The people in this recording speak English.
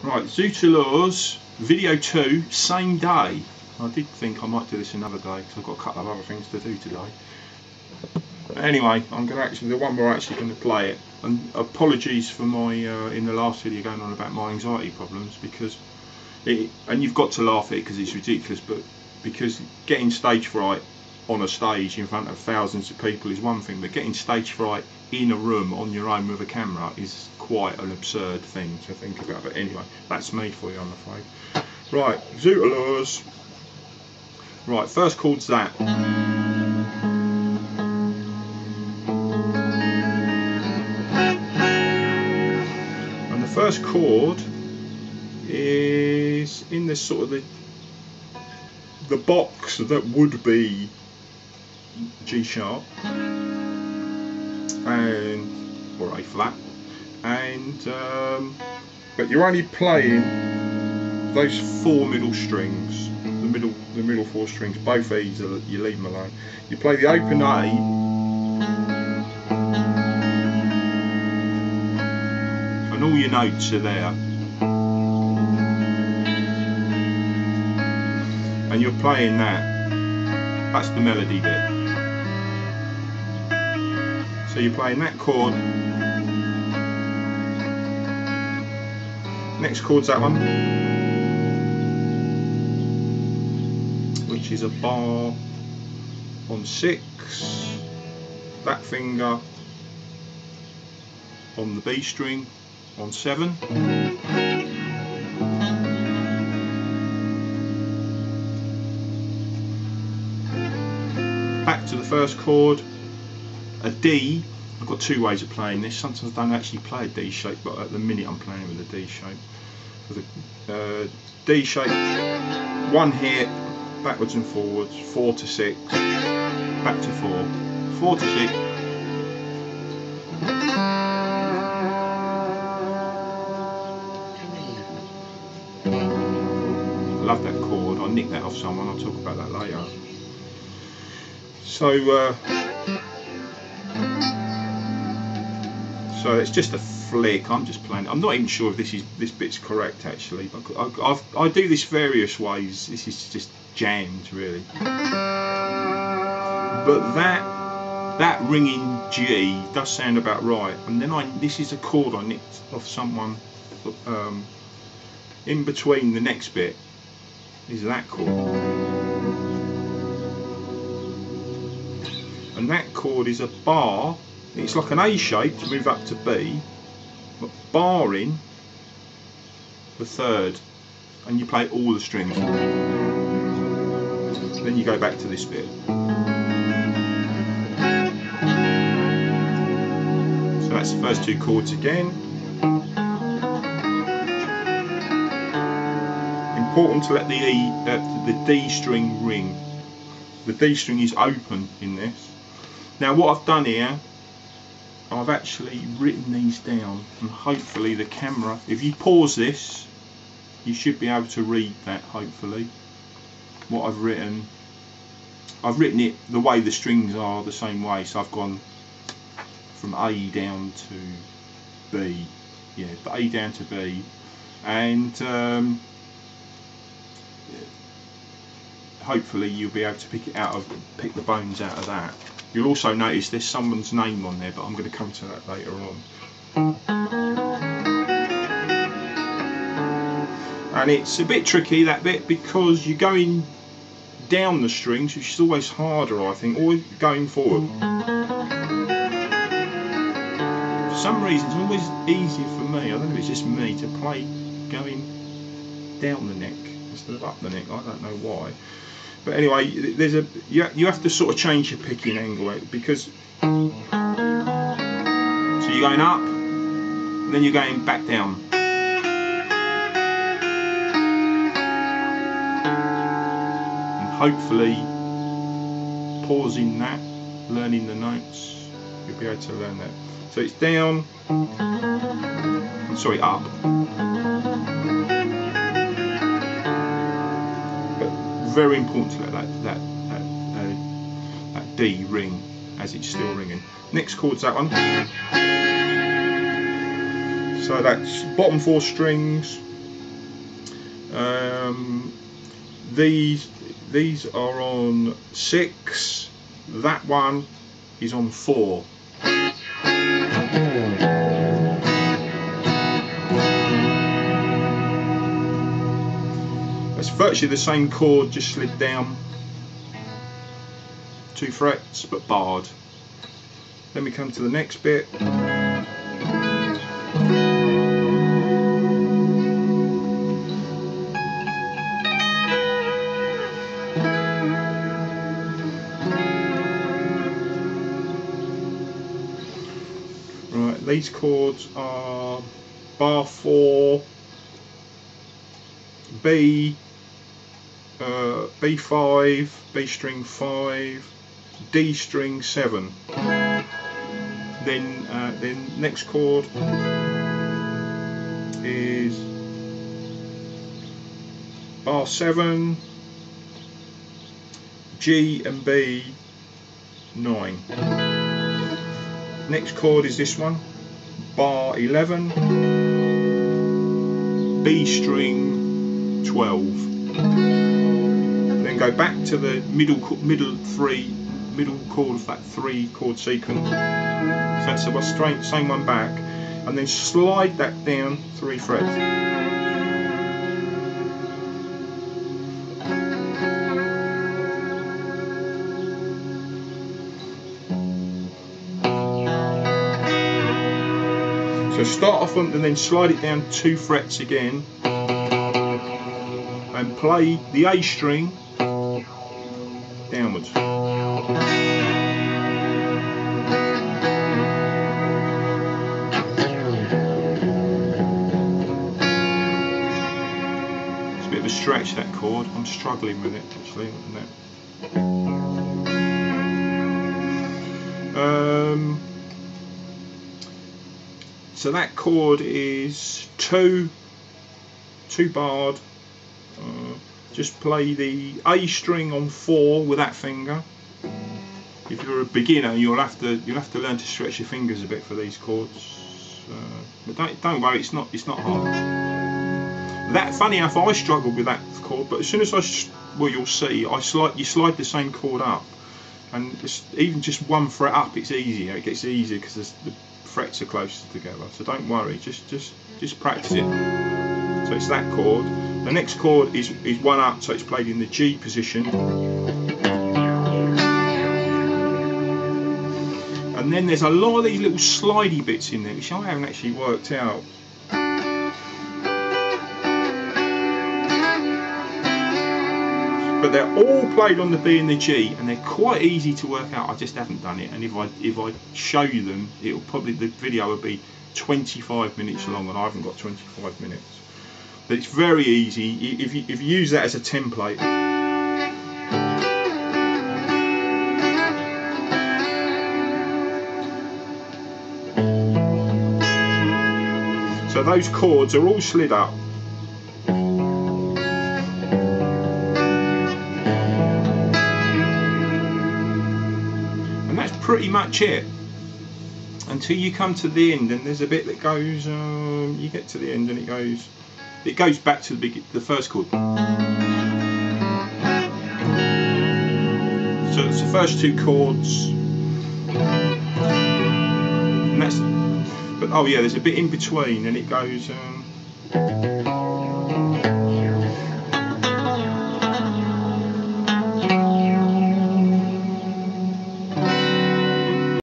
Right, Zoot Allures, video 2, same day. I did think I might do this another day because I've got a couple of other things to do today. But anyway, I'm going to actually, the one we're actually going to play it. And apologies for my, in the last video going on about my anxiety problems, because it, and you've got to laugh at it because it's ridiculous, but because getting stage fright on a stage in front of thousands of people is one thing, but getting stage fright in a room on your own with a camera is quite an absurd thing to think about. But anyway, that's me for you, I'm afraid. Right, Zoot Allures. Right, first chord's that. And the first chord is in this sort of the box that would be G sharp and or A flat, and but you're only playing those four middle strings, the middle four strings, both E's, you leave them alone. You play the open A, and all your notes are there, and you're playing that. That's the melody bit. So you're playing that chord. Next chord's that one, which is a bar on 6, that finger on the B string on 7. Back to the first chord, a D. I've got two ways of playing this. Sometimes I don't actually play a D shape, but at the minute I'm playing with a D shape. With a D shape, one hit, backwards and forwards, 4 to 6, back to 4, 4 to 6. I love that chord. I nicked that off someone. I'll talk about that later. So it's just a flick. I'm just playing. I'm not even sure if this bit's correct actually, but I do this various ways. This is just jammed really. But that ringing G does sound about right. And then this is a chord I nicked off someone. In between the next bit is that chord, and that chord is a bar. It's like an A shape to move up to B, but barring the third, and you play all the strings. Then you go back to this bit. So that's the first two chords again. Important to let the D string ring. The D string is open in this. Now what I've done here, I've actually written these down, and hopefully the camera, if you pause this, you should be able to read that, hopefully. What I've written it the way the strings are, the same way, so I've gone from A down to B, yeah, A down to B, and hopefully you'll be able to pick the bones out of that. You'll also notice there's someone's name on there, but I'm going to come to that later on. And it's a bit tricky, that bit, because you're going down the strings, which is always harder, I think, or going forward. For some reason, it's always easier for me, I don't know if it's just me, to play going down the neck instead of up the neck. I don't know why. But anyway, you have to sort of change your picking angle, because so you're going up, and then you're going back down. And hopefully, pausing that, learning the notes, you'll be able to learn that. So it's down, sorry, up. Very important to let that D ring as it's still ringing. Next chord's that one. So that's bottom 4 strings, These are on 6. That one is on 4. It's virtually the same chord, just slid down 2 frets, but barred. Then we come to the next bit. Right, these chords are bar 4, B, B5, B string 5, D string 7. Then next chord is bar 7, G and B 9. Next chord is this one, bar 11, B string 12. Then go back to the middle chord of that 3 chord sequence. So that's the same one back, and then slide that down 3 frets. So start off on and then slide it down 2 frets again, and play the A string downwards. It's a bit of a stretch, that chord. I'm struggling with it actually. So that chord is 2 barred. Just play the A string on 4 with that finger. If you're a beginner, you'll have to learn to stretch your fingers a bit for these chords. But don't worry, it's not hard. That, funny enough, I struggled with that chord, but as soon as you'll see, you slide the same chord up, and even just 1 fret up, it's easier. It gets easier because the frets are closer together. So don't worry, just practice it. So it's that chord. The next chord is 1 up, so it's played in the G position. And then there's a lot of these little slidey bits in there, which I haven't actually worked out. But they're all played on the B and the G, and they're quite easy to work out. I just haven't done it, and if I show you them, the video will be 25 minutes long, and I haven't got 25 minutes. But it's very easy if you use that as a template. So those chords are all slid up. And that's pretty much it. Until you come to the end, and there's a bit that goes, you get to the end and it goes back to the first chord. So it's the first 2 chords, and that's. But oh yeah, there's a bit in between, and it goes.